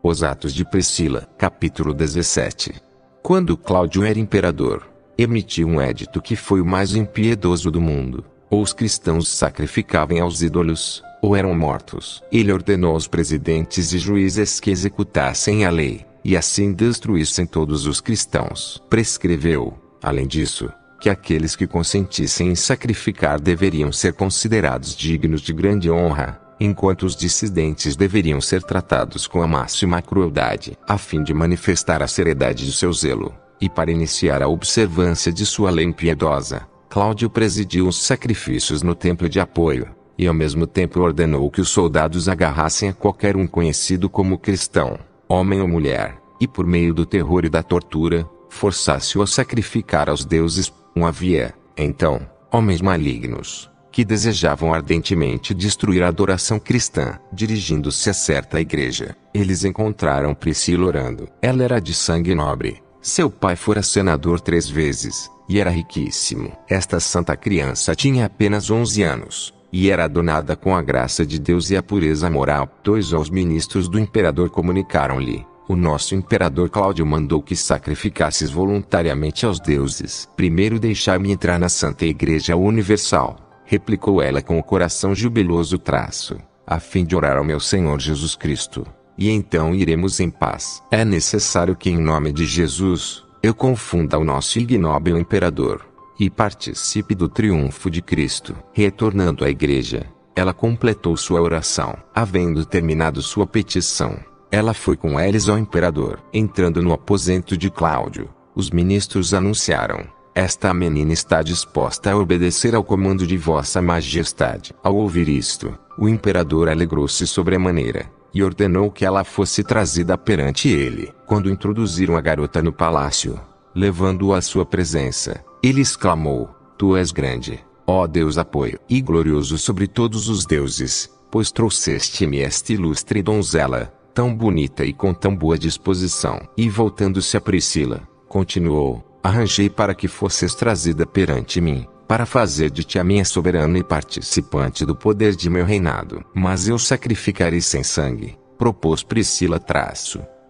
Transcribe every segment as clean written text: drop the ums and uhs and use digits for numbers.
Os Atos de Priscila, capítulo 17. Quando Cláudio era imperador, emitiu um edito que foi o mais impiedoso do mundo. Ou os cristãos sacrificavam aos ídolos, ou eram mortos. Ele ordenou aos presidentes e juízes que executassem a lei, e assim destruíssem todos os cristãos. Prescreveu, além disso, que aqueles que consentissem em sacrificar deveriam ser considerados dignos de grande honra, enquanto os dissidentes deveriam ser tratados com a máxima crueldade, a fim de manifestar a seriedade de seu zelo, e para iniciar a observância de sua lei impiedosa. Cláudio presidiu os sacrifícios no templo de Apoio, e ao mesmo tempo ordenou que os soldados agarrassem a qualquer um conhecido como cristão, homem ou mulher, e por meio do terror e da tortura, forçasse-o a sacrificar aos deuses. Havia, então, homens malignos, que desejavam ardentemente destruir a adoração cristã. Dirigindo-se a certa igreja, eles encontraram Priscila orando. Ela era de sangue nobre, seu pai fora senador 3 vezes, e era riquíssimo. Esta santa criança tinha apenas 11 anos, e era adornada com a graça de Deus e a pureza moral. Aos ministros do imperador comunicaram-lhe: o nosso imperador Cláudio mandou que sacrificasses voluntariamente aos deuses. Primeiro deixai-me entrar na Santa Igreja Universal, replicou ela com o coração jubiloso, a fim de orar ao meu Senhor Jesus Cristo, e então iremos em paz. É necessário que em nome de Jesus, eu confunda o nosso ignóbil imperador, e participe do triunfo de Cristo. Retornando à igreja, ela completou sua oração. Havendo terminado sua petição, ela foi com eles ao imperador. Entrando no aposento de Cláudio, os ministros anunciaram: esta menina está disposta a obedecer ao comando de vossa majestade. Ao ouvir isto, o imperador alegrou-se sobremaneira, e ordenou que ela fosse trazida perante ele. Quando introduziram a garota no palácio, levando-a à sua presença, ele exclamou: tu és grande, ó Deus Apoio, e glorioso sobre todos os deuses, pois trouxeste-me esta ilustre donzela, tão bonita e com tão boa disposição. E voltando-se a Priscila, continuou: arranjei para que fosses trazida perante mim, para fazer de ti a minha soberana e participante do poder de meu reinado. Mas eu sacrificarei sem sangue, propôs Priscila,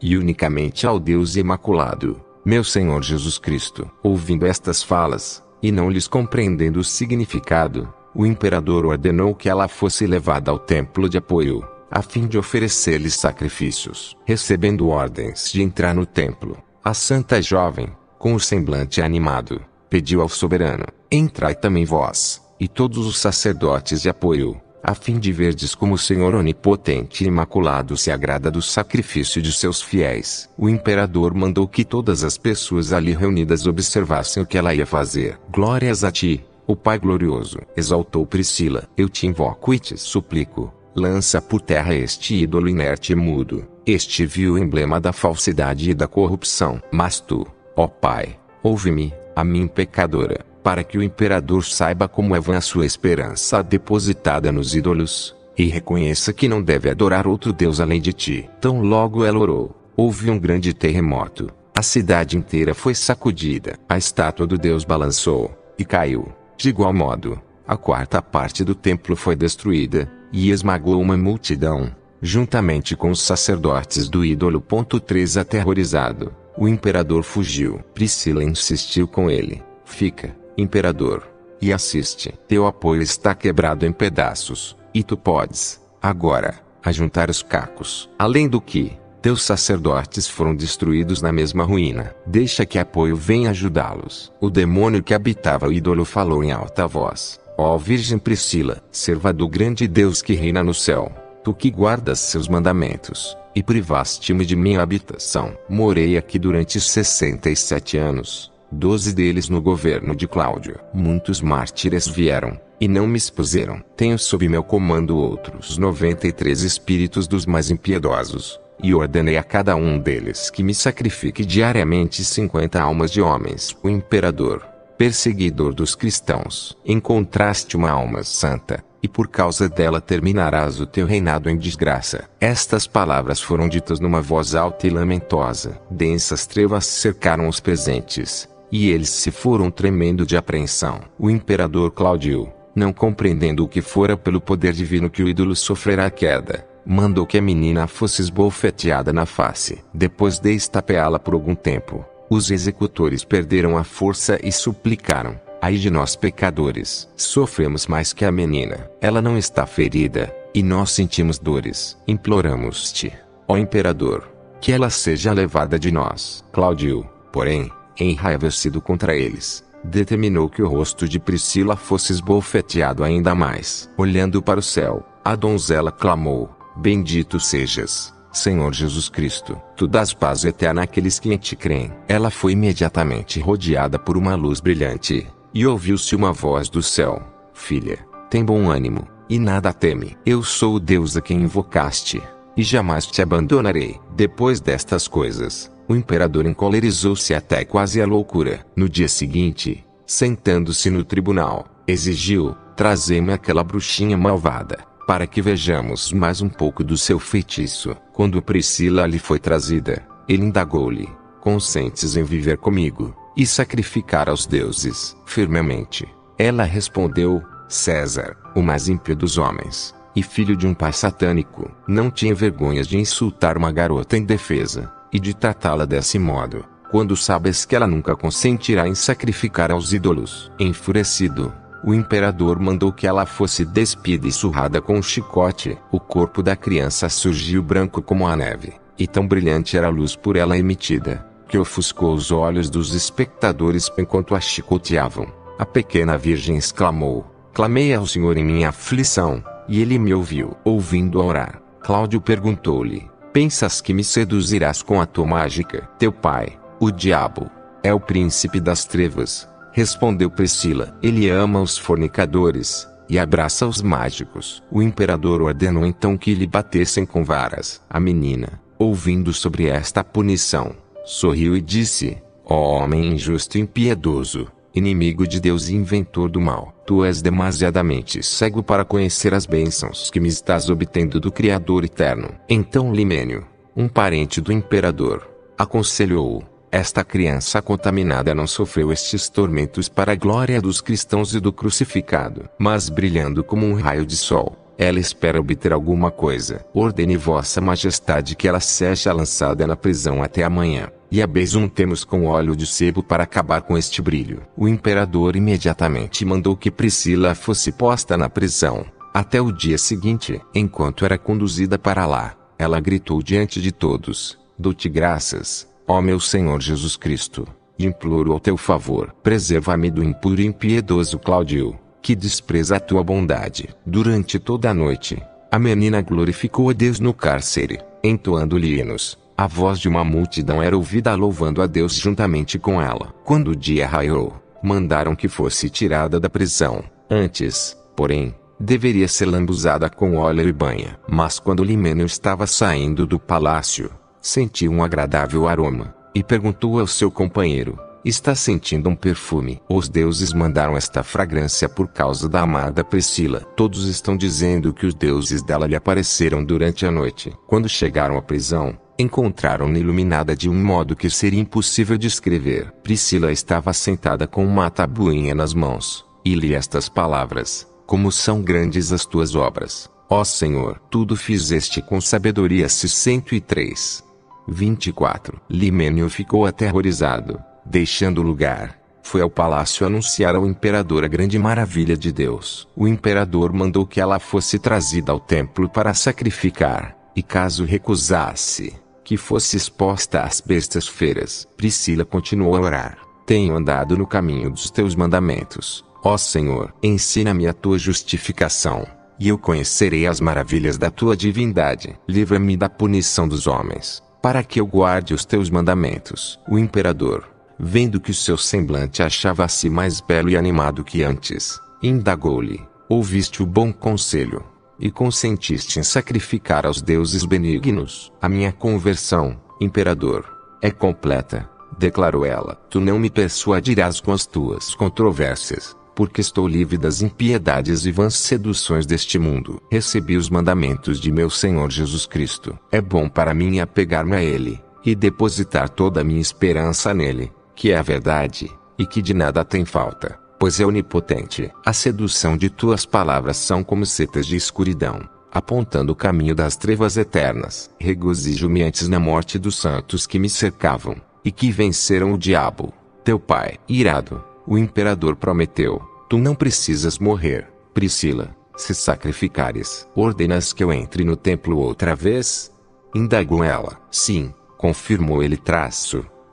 e unicamente ao Deus Imaculado, meu Senhor Jesus Cristo. Ouvindo estas falas, e não lhes compreendendo o significado, o imperador ordenou que ela fosse levada ao templo de Apoio, a fim de oferecer-lhes sacrifícios. Recebendo ordens de entrar no templo, a santa jovem, com o semblante animado, pediu ao soberano: entrai também vós, e todos os sacerdotes de Apoio, a fim de verdes como o Senhor onipotente e imaculado se agrada do sacrifício de seus fiéis. O imperador mandou que todas as pessoas ali reunidas observassem o que ela ia fazer. Glórias a ti, ó Pai glorioso, exaltou Priscila. Eu te invoco e te suplico, lança por terra este ídolo inerte e mudo, este vil emblema da falsidade e da corrupção. Mas tu, ó Pai, ouve-me, a mim pecadora, para que o imperador saiba como é vã a sua esperança depositada nos ídolos, e reconheça que não deve adorar outro Deus além de ti. Tão logo ela orou, houve um grande terremoto, a cidade inteira foi sacudida, a estátua do Deus balançou, e caiu. De igual modo, a 4ª parte do templo foi destruída, e esmagou uma multidão, juntamente com os sacerdotes do ídolo. 3 Aterrorizado, o imperador fugiu. Priscila insistiu com ele: fica, imperador, e assiste. Teu apoio está quebrado em pedaços, e tu podes, agora, ajuntar os cacos. Além do que, teus sacerdotes foram destruídos na mesma ruína. Deixa que Apoio venha ajudá-los. O demônio que habitava o ídolo falou em alta voz: ó Virgem Priscila, serva do grande Deus que reina no céu, tu que guardas seus mandamentos, e privaste-me de minha habitação. Morei aqui durante 67 anos, 12 deles no governo de Cláudio. Muitos mártires vieram, e não me expuseram. Tenho sob meu comando outros 93 espíritos dos mais impiedosos, e ordenei a cada um deles que me sacrifique diariamente 50 almas de homens. O imperador, perseguidor dos cristãos, encontraste uma alma santa, e por causa dela terminarás o teu reinado em desgraça. Estas palavras foram ditas numa voz alta e lamentosa. Densas trevas cercaram os presentes, e eles se foram tremendo de apreensão. O imperador Cláudio, não compreendendo o que fora pelo poder divino que o ídolo sofrerá a queda, mandou que a menina fosse esbofeteada na face. Depois de estapeá-la por algum tempo, os executores perderam a força e suplicaram: ai de nós pecadores, sofremos mais que a menina. Ela não está ferida, e nós sentimos dores. Imploramos-te, ó imperador, que ela seja levada de nós. Cláudio, porém, enraivecido contra eles, determinou que o rosto de Priscila fosse esbofeteado ainda mais. Olhando para o céu, a donzela clamou: bendito sejas, Senhor Jesus Cristo, tu dás paz eterna àqueles que em ti creem. Ela foi imediatamente rodeada por uma luz brilhante, e ouviu-se uma voz do céu: filha, tem bom ânimo, e nada teme. Eu sou o Deus a quem invocaste, e jamais te abandonarei. Depois destas coisas, o imperador encolerizou-se até quase à loucura. No dia seguinte, sentando-se no tribunal, exigiu: trazei-me aquela bruxinha malvada, para que vejamos mais um pouco do seu feitiço. Quando Priscila lhe foi trazida, ele indagou-lhe: consentes em viver comigo e sacrificar aos deuses firmemente? Ela respondeu: César, o mais ímpio dos homens, e filho de um pai satânico, não tinha vergonha de insultar uma garota indefesa, e de tratá-la desse modo, quando sabes que ela nunca consentirá em sacrificar aos ídolos. Enfurecido, o imperador mandou que ela fosse despida e surrada com um chicote. O corpo da criança surgiu branco como a neve, e tão brilhante era a luz por ela emitida, que ofuscou os olhos dos espectadores enquanto a chicoteavam. A pequena virgem exclamou: clamei ao Senhor em minha aflição, e ele me ouviu. Ouvindo-a orar, Cláudio perguntou-lhe: pensas que me seduzirás com a tua mágica? Teu pai, o diabo, é o príncipe das trevas, respondeu Priscila. Ele ama os fornicadores, e abraça os mágicos. O imperador ordenou então que lhe batessem com varas. A menina, ouvindo sobre esta punição, sorriu e disse: ó homem injusto e impiedoso, inimigo de Deus e inventor do mal, tu és demasiadamente cego para conhecer as bênçãos que me estás obtendo do Criador eterno. Então Limênio, um parente do imperador, aconselhou-o: esta criança contaminada não sofreu estes tormentos para a glória dos cristãos e do crucificado, mas brilhando como um raio de sol, ela espera obter alguma coisa. Ordene vossa majestade que ela seja lançada na prisão até amanhã, e a besuntemos com óleo de sebo para acabar com este brilho. O imperador imediatamente mandou que Priscila fosse posta na prisão, até o dia seguinte. Enquanto era conduzida para lá, ela gritou diante de todos: dou-te graças, ó meu Senhor Jesus Cristo, e imploro ao teu favor, preserva-me do impuro e impiedoso Cláudio, que despreza a tua bondade. Durante toda a noite, a menina glorificou a Deus no cárcere, entoando-lhe hinos. A voz de uma multidão era ouvida louvando a Deus juntamente com ela. Quando o dia raiou, mandaram que fosse tirada da prisão. Antes, porém, deveria ser lambuzada com óleo e banha. Mas quando Limênio estava saindo do palácio, sentiu um agradável aroma, e perguntou ao seu companheiro: está sentindo um perfume? Os deuses mandaram esta fragrância por causa da amada Priscila. Todos estão dizendo que os deuses dela lhe apareceram durante a noite. Quando chegaram à prisão, encontraram-na iluminada de um modo que seria impossível descrever. Priscila estava sentada com uma tabuinha nas mãos, e lia estas palavras: como são grandes as tuas obras, ó Senhor! Tudo fizeste com sabedoria. 103. 24. Limênio ficou aterrorizado. Deixando o lugar, foi ao palácio anunciar ao imperador a grande maravilha de Deus. O imperador mandou que ela fosse trazida ao templo para sacrificar, e caso recusasse, que fosse exposta às bestas feras. Priscila continuou a orar: tenho andado no caminho dos teus mandamentos, ó Senhor. Ensina-me a tua justificação, e eu conhecerei as maravilhas da tua divindade. Livra-me da punição dos homens, para que eu guarde os teus mandamentos. O imperador, vendo que o seu semblante achava-se mais belo e animado que antes, indagou-lhe: ouviste o bom conselho, e consentiste em sacrificar aos deuses benignos? A minha conversão, imperador, é completa, declarou ela. Tu não me persuadirás com as tuas controvérsias, porque estou livre das impiedades e vãs seduções deste mundo. Recebi os mandamentos de meu Senhor Jesus Cristo. É bom para mim apegar-me a Ele, e depositar toda a minha esperança nele, que é a verdade, e que de nada tem falta, pois é onipotente. A sedução de tuas palavras são como setas de escuridão, apontando o caminho das trevas eternas. Regozijo-me antes na morte dos santos que me cercavam, e que venceram o diabo, teu pai. Irado, o imperador prometeu: tu não precisas morrer, Priscila, se sacrificares. Ordenas que eu entre no templo outra vez? Indagou ela. Sim, confirmou ele.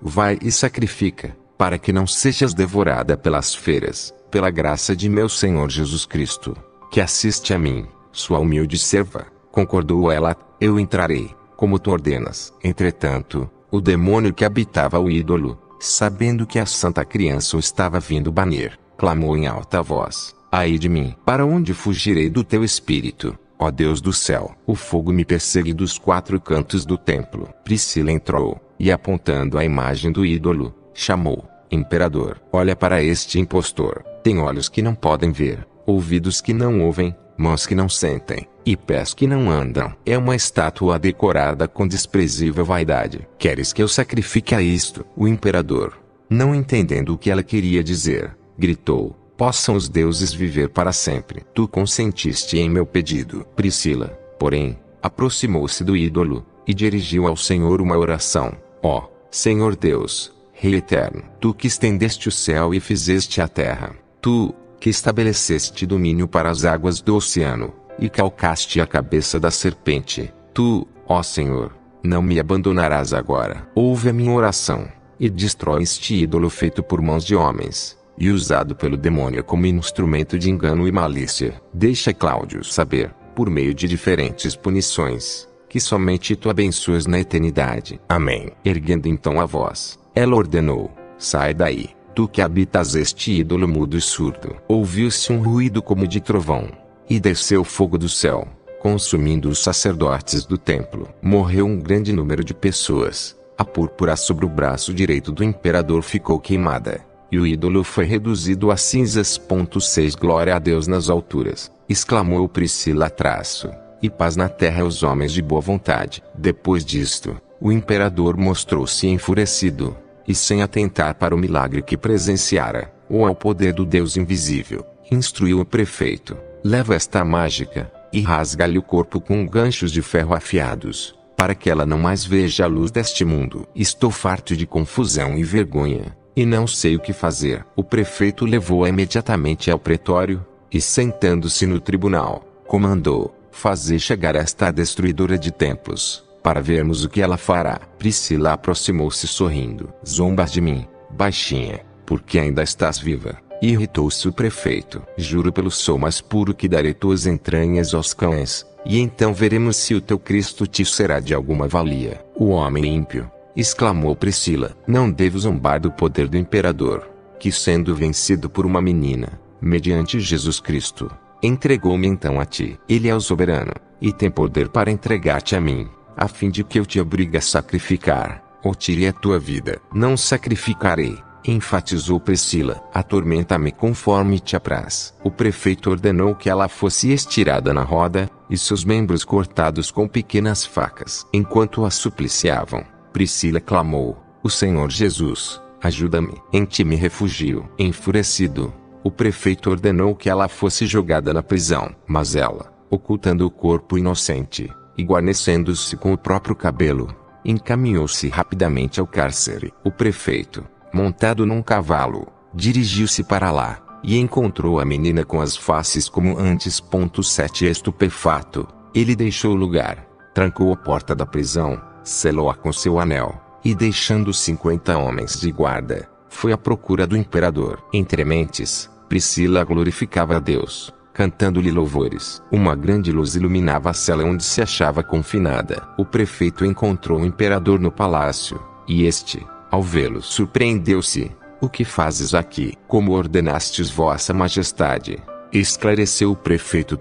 Vai e sacrifica, para que não sejas devorada pelas feras, pela graça de meu Senhor Jesus Cristo, que assiste a mim, sua humilde serva. Concordou ela. Eu entrarei, como tu ordenas. Entretanto, o demônio que habitava o ídolo, sabendo que a santa criança o estava vindo banir, clamou em alta voz: ai de mim! Para onde fugirei do teu espírito, ó Deus do céu? O fogo me persegue dos quatro cantos do templo. Priscila entrou, e apontando a imagem do ídolo, chamou: imperador, olha para este impostor. Tem olhos que não podem ver, ouvidos que não ouvem, mãos que não sentem, e pés que não andam. É uma estátua decorada com desprezível vaidade. Queres que eu sacrifique a isto? O imperador, não entendendo o que ela queria dizer, gritou: possam os deuses viver para sempre. Tu consentiste em meu pedido. Priscila, porém, aproximou-se do ídolo, e dirigiu ao Senhor uma oração: ó Senhor Deus, Rei eterno, tu que estendeste o céu e fizeste a terra, tu, que estabeleceste domínio para as águas do oceano, e calcaste a cabeça da serpente, tu, ó Senhor, não me abandonarás agora. Ouve a minha oração, e destrói este ídolo feito por mãos de homens, e usado pelo demônio como instrumento de engano e malícia. Deixa Cláudio saber, por meio de diferentes punições, que somente tu abençoas na eternidade. Amém. Erguendo então a voz, ela ordenou: sai daí, tu que habitas este ídolo mudo e surdo. Ouviu-se um ruído como de trovão, e desceu fogo do céu, consumindo os sacerdotes do templo. Morreu um grande número de pessoas. A púrpura sobre o braço direito do imperador ficou queimada, e o ídolo foi reduzido a cinzas. 6 Glória a Deus nas alturas, exclamou Priscila. E paz na terra aos homens de boa vontade. Depois disto, o imperador mostrou-se enfurecido, e sem atentar para o milagre que presenciara, ou ao poder do Deus invisível, instruiu o prefeito: leva esta mágica, e rasga-lhe o corpo com ganchos de ferro afiados, para que ela não mais veja a luz deste mundo. Estou farto de confusão e vergonha, e não sei o que fazer. O prefeito levou-a imediatamente ao pretório, e sentando-se no tribunal, comandou: fazer chegar esta destruidora de templos, para vermos o que ela fará. Priscila aproximou-se sorrindo. Zombas de mim, baixinha, porque ainda estás viva? Irritou-se o prefeito. Juro pelo sol mais puro que darei tuas entranhas aos cães, e então veremos se o teu Cristo te será de alguma valia. O homem ímpio, exclamou Priscila. Não devo zombar do poder do imperador, que sendo vencido por uma menina, mediante Jesus Cristo, entregou-me então a ti. Ele é o soberano, e tem poder para entregar-te a mim, a fim de que eu te obrigue a sacrificar, ou tire a tua vida. Não sacrificarei, enfatizou Priscila. Atormenta-me conforme te apraz. O prefeito ordenou que ela fosse estirada na roda, e seus membros cortados com pequenas facas. Enquanto a supliciavam, Priscila clamou: o Senhor Jesus, ajuda-me. Em ti me refugio. Enfurecido, o prefeito ordenou que ela fosse jogada na prisão. Mas ela, ocultando o corpo inocente, e guarnecendo-se com o próprio cabelo, encaminhou-se rapidamente ao cárcere. O prefeito, montado num cavalo, dirigiu-se para lá, e encontrou a menina com as faces como antes. 7 Estupefato, ele deixou o lugar, trancou a porta da prisão, selou-a com seu anel, e deixando 50 homens de guarda, foi à procura do imperador. Entre mentes, Priscila glorificava a Deus, cantando-lhe louvores. Uma grande luz iluminava a cela onde se achava confinada. O prefeito encontrou o imperador no palácio, e este, ao vê-lo, surpreendeu-se. O que fazes aqui? Como ordenastes vossa majestade? Esclareceu o prefeito.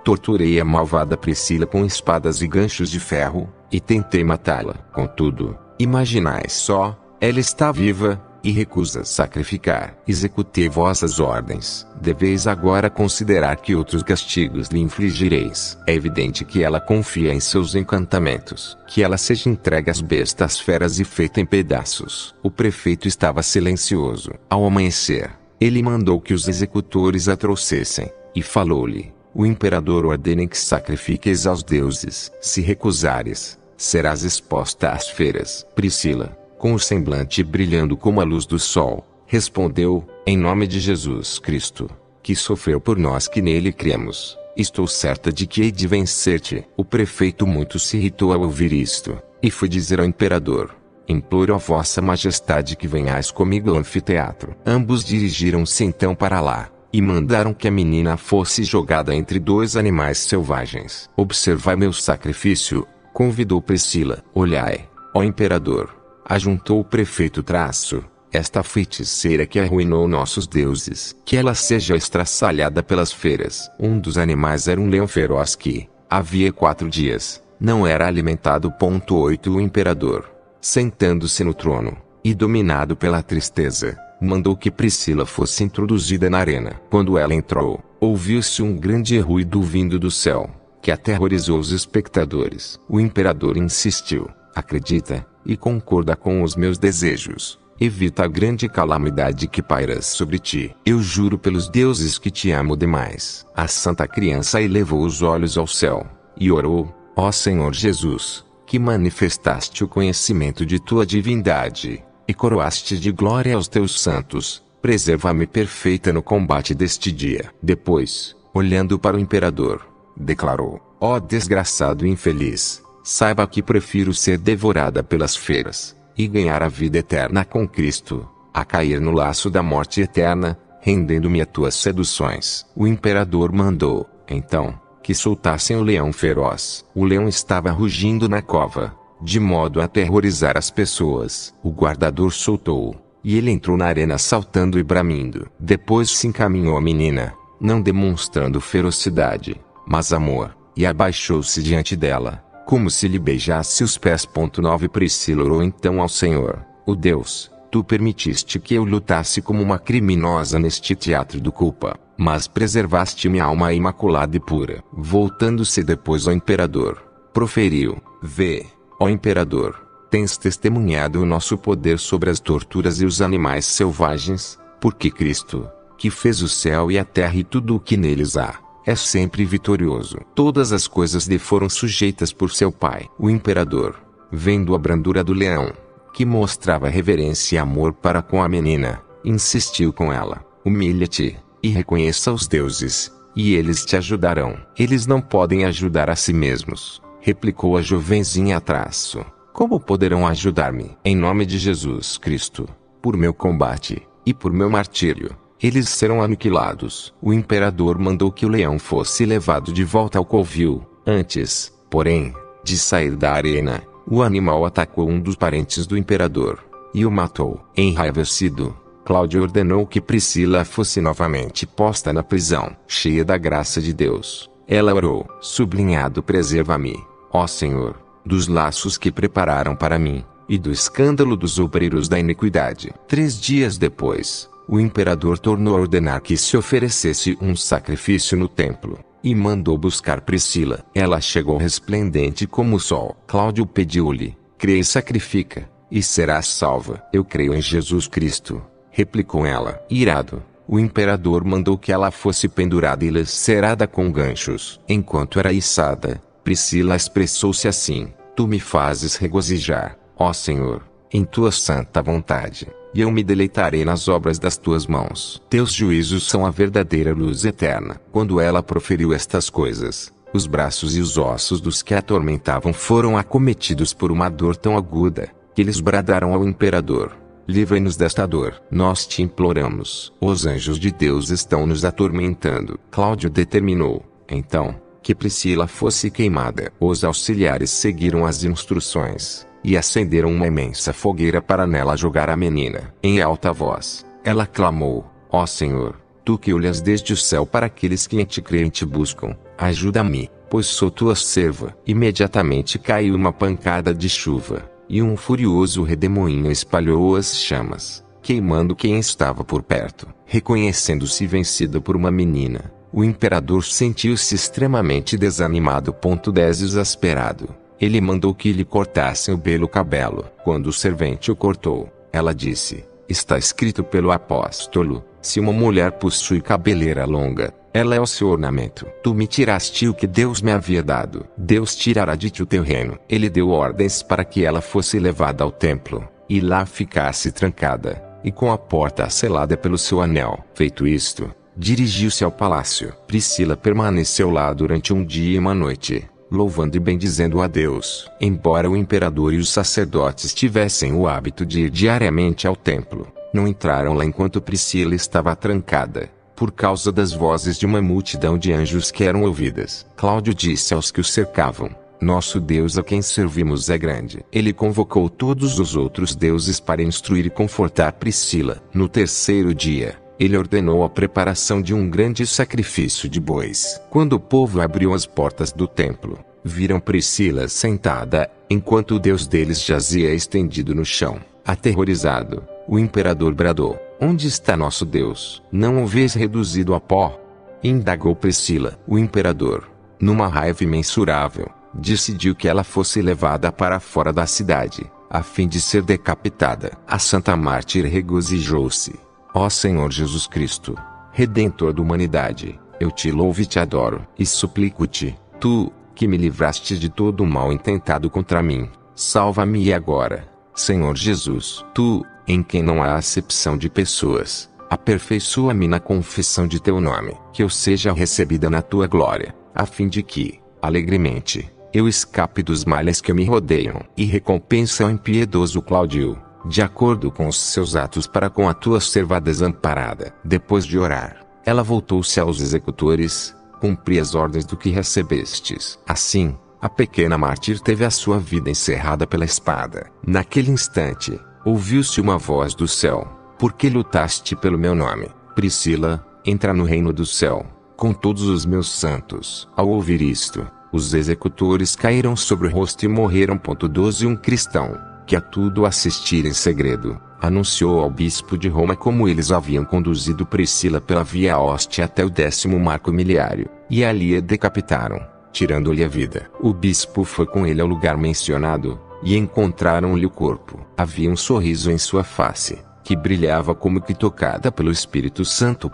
Torturei a malvada Priscila com espadas e ganchos de ferro, e tentei matá-la. Contudo, imaginais só, ela está viva, e recusa sacrificar. Executei vossas ordens. Deveis agora considerar que outros castigos lhe infligireis. É evidente que ela confia em seus encantamentos. Que ela seja entregue às bestas feras e feita em pedaços. O prefeito estava silencioso. Ao amanhecer, ele mandou que os executores a trouxessem, e falou-lhe: o imperador ordena que sacrifiques aos deuses. Se recusares, serás exposta às feras. Priscila, com o semblante brilhando como a luz do sol, respondeu: em nome de Jesus Cristo, que sofreu por nós que nele cremos, estou certa de que hei de vencer-te. O prefeito muito se irritou ao ouvir isto, e foi dizer ao imperador: imploro a vossa majestade que venhais comigo ao anfiteatro. Ambos dirigiram-se então para lá, e mandaram que a menina fosse jogada entre dois animais selvagens. Observai meu sacrifício, convidou Priscila. Olhai, ó imperador, ajuntou o prefeito traço, esta feiticeira que arruinou nossos deuses. Que ela seja estraçalhada pelas feras. Um dos animais era um leão feroz que, havia 4 dias, não era alimentado. 8 O imperador, sentando-se no trono, e dominado pela tristeza, mandou que Priscila fosse introduzida na arena. Quando ela entrou, ouviu-se um grande ruído vindo do céu, que aterrorizou os espectadores. O imperador insistiu: acredita, e concorda com os meus desejos. Evita a grande calamidade que paira sobre ti. Eu juro pelos deuses que te amo demais. A santa criança elevou os olhos ao céu, e orou: ó Senhor Jesus, que manifestaste o conhecimento de tua divindade, e coroaste de glória aos teus santos, preserva-me perfeita no combate deste dia. Depois, olhando para o imperador, declarou: ó desgraçado infeliz, saiba que prefiro ser devorada pelas feras, e ganhar a vida eterna com Cristo, a cair no laço da morte eterna, rendendo-me a tuas seduções. O imperador mandou, então, que soltassem o leão feroz. O leão estava rugindo na cova, de modo a aterrorizar as pessoas. O guardador soltou-o, e ele entrou na arena saltando e bramindo. Depois se encaminhou à menina, não demonstrando ferocidade, mas amor, e abaixou-se diante dela, como se lhe beijasse os pés. 9 Priscila orou então ao Senhor: ó Deus, tu permitiste que eu lutasse como uma criminosa neste teatro do culpa, mas preservaste minha alma imaculada e pura. Voltando-se depois ao imperador, proferiu: vê, ó imperador, tens testemunhado o nosso poder sobre as torturas e os animais selvagens, porque Cristo, que fez o céu e a terra e tudo o que neles há, é sempre vitorioso. Todas as coisas lhe foram sujeitas por seu pai. O imperador, vendo a brandura do leão, que mostrava reverência e amor para com a menina, insistiu com ela: humilha-te, e reconheça os deuses, e eles te ajudarão. Eles não podem ajudar a si mesmos, replicou a jovenzinha traço. Como poderão ajudar-me? Em nome de Jesus Cristo, por meu combate, e por meu martírio, eles serão aniquilados. O imperador mandou que o leão fosse levado de volta ao covil. Antes, porém, de sair da arena, o animal atacou um dos parentes do imperador, e o matou. Enraivecido, Cláudio ordenou que Priscila fosse novamente posta na prisão. Cheia da graça de Deus, ela orou: sublinhado, preserva-me, ó Senhor, dos laços que prepararam para mim, e do escândalo dos obreiros da iniquidade. 3 dias depois, o imperador tornou a ordenar que se oferecesse um sacrifício no templo, e mandou buscar Priscila. Ela chegou resplendente como o sol. Cláudio pediu-lhe: crê e sacrifica, e serás salva. Eu creio em Jesus Cristo, replicou ela. Irado, o imperador mandou que ela fosse pendurada e lacerada com ganchos. Enquanto era içada, Priscila expressou-se assim: tu me fazes regozijar, ó Senhor, em tua santa vontade, e eu me deleitarei nas obras das tuas mãos. Teus juízos são a verdadeira luz eterna. Quando ela proferiu estas coisas, os braços e os ossos dos que a atormentavam foram acometidos por uma dor tão aguda, que eles bradaram ao imperador: livra-nos desta dor. Nós te imploramos. Os anjos de Deus estão nos atormentando. Cláudio determinou, então, que Priscila fosse queimada. Os auxiliares seguiram as instruções, e acenderam uma imensa fogueira para nela jogar a menina. Em alta voz, ela clamou: ó Senhor, tu que olhas desde o céu para aqueles que em ti creem e te buscam, ajuda-me, pois sou tua serva. Imediatamente caiu uma pancada de chuva, e um furioso redemoinho espalhou as chamas, queimando quem estava por perto. Reconhecendo-se vencido por uma menina, o imperador sentiu-se extremamente desanimado. 10 Exasperado, ele mandou que lhe cortassem o belo cabelo. Quando o servente o cortou, ela disse: está escrito pelo apóstolo: se uma mulher possui cabeleira longa, Ela é o seu ornamento. Tu me tiraste o que Deus me havia dado. Deus tirará de ti o teu reino. Ele deu ordens para que ela fosse levada ao templo, e lá ficasse trancada, e com a porta selada pelo seu anel. Feito isto, dirigiu-se ao palácio. Priscila permaneceu lá durante um dia e uma noite, louvando e bendizendo a Deus. Embora o imperador e os sacerdotes tivessem o hábito de ir diariamente ao templo, não entraram lá enquanto Priscila estava trancada, por causa das vozes de uma multidão de anjos que eram ouvidas. Cláudio disse aos que o cercavam: nosso Deus a quem servimos é grande. Ele convocou todos os outros deuses para instruir e confortar Priscila. No terceiro dia, ele ordenou a preparação de um grande sacrifício de bois. Quando o povo abriu as portas do templo, viram Priscila sentada, enquanto o Deus deles jazia estendido no chão. Aterrorizado, o imperador bradou: onde está nosso Deus? Não o vês reduzido a pó? Indagou Priscila. O imperador, numa raiva imensurável, decidiu que ela fosse levada para fora da cidade, a fim de ser decapitada. A santa mártir regozijou-se: ó Senhor Jesus Cristo, Redentor da humanidade, eu te louvo e te adoro, e suplico-te, tu, que me livraste de todo o mal intentado contra mim, salva-me agora, Senhor Jesus. Tu, em quem não há acepção de pessoas, aperfeiçoa-me na confissão de teu nome, que eu seja recebida na tua glória, a fim de que, alegremente, eu escape dos males que me rodeiam. E recompensa ao impiedoso Cláudio, de acordo com os seus atos para com a tua serva desamparada. Depois de orar, ela voltou-se aos executores: cumpri as ordens do que recebestes. Assim, a pequena mártir teve a sua vida encerrada pela espada. Naquele instante, ouviu-se uma voz do céu: por que lutaste pelo meu nome, Priscila? Entra no reino do céu, com todos os meus santos. Ao ouvir isto, os executores caíram sobre o rosto e morreram. 12 Um cristão, que a tudo assistira em segredo, anunciou ao bispo de Roma como eles haviam conduzido Priscila pela via Óstia até o 10º marco miliário, e ali a decapitaram, tirando-lhe a vida. O bispo foi com ele ao lugar mencionado, e encontraram-lhe o corpo. Havia um sorriso em sua face, que brilhava como que tocada pelo Espírito Santo.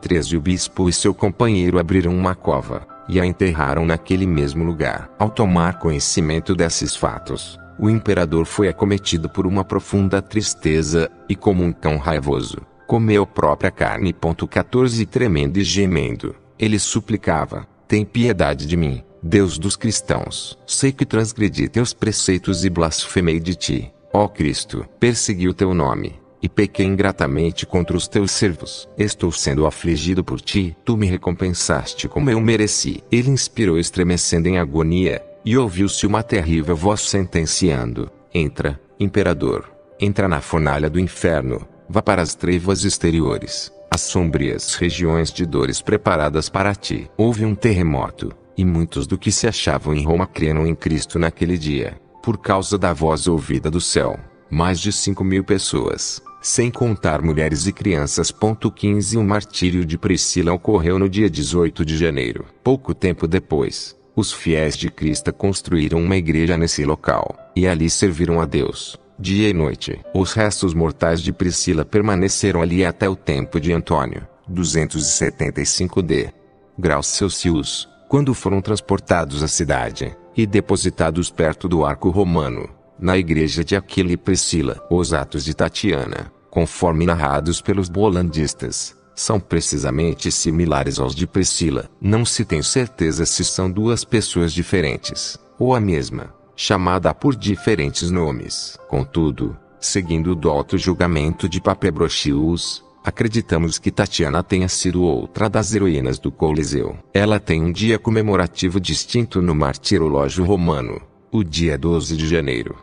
13 O bispo e seu companheiro abriram uma cova, e a enterraram naquele mesmo lugar. Ao tomar conhecimento desses fatos, o imperador foi acometido por uma profunda tristeza, e como um cão raivoso, comeu própria carne. 14 Tremendo e gemendo, ele suplicava: tem piedade de mim, Deus dos cristãos. Sei que transgredi teus preceitos e blasfemei de ti, ó Cristo. Persegui o teu nome, e pequei ingratamente contra os teus servos. Estou sendo afligido por ti, tu me recompensaste como eu mereci. Ele inspirou estremecendo em agonia, e ouviu-se uma terrível voz sentenciando: entra, imperador, entra na fornalha do inferno, vá para as trevas exteriores, as sombrias regiões de dores preparadas para ti. Houve um terremoto, e muitos do que se achavam em Roma creram em Cristo naquele dia, por causa da voz ouvida do céu. Mais de 5.000 pessoas, sem contar mulheres e crianças. 15 O martírio de Priscila ocorreu no dia 18 de janeiro. Pouco tempo depois, os fiéis de Cristo construíram uma igreja nesse local, e ali serviram a Deus, dia e noite. Os restos mortais de Priscila permaneceram ali até o tempo de Antônio, 275 graus Celsius, quando foram transportados à cidade, e depositados perto do arco romano, na igreja de Aquila e Priscila. Os atos de Tatiana, conforme narrados pelos bolandistas, são precisamente similares aos de Priscila. Não se tem certeza se são duas pessoas diferentes, ou a mesma, chamada por diferentes nomes. Contudo, seguindo o douto julgamento de Papebrochius, acreditamos que Tatiana tenha sido outra das heroínas do Coliseu. Ela tem um dia comemorativo distinto no martirológio romano, o dia 12 de janeiro.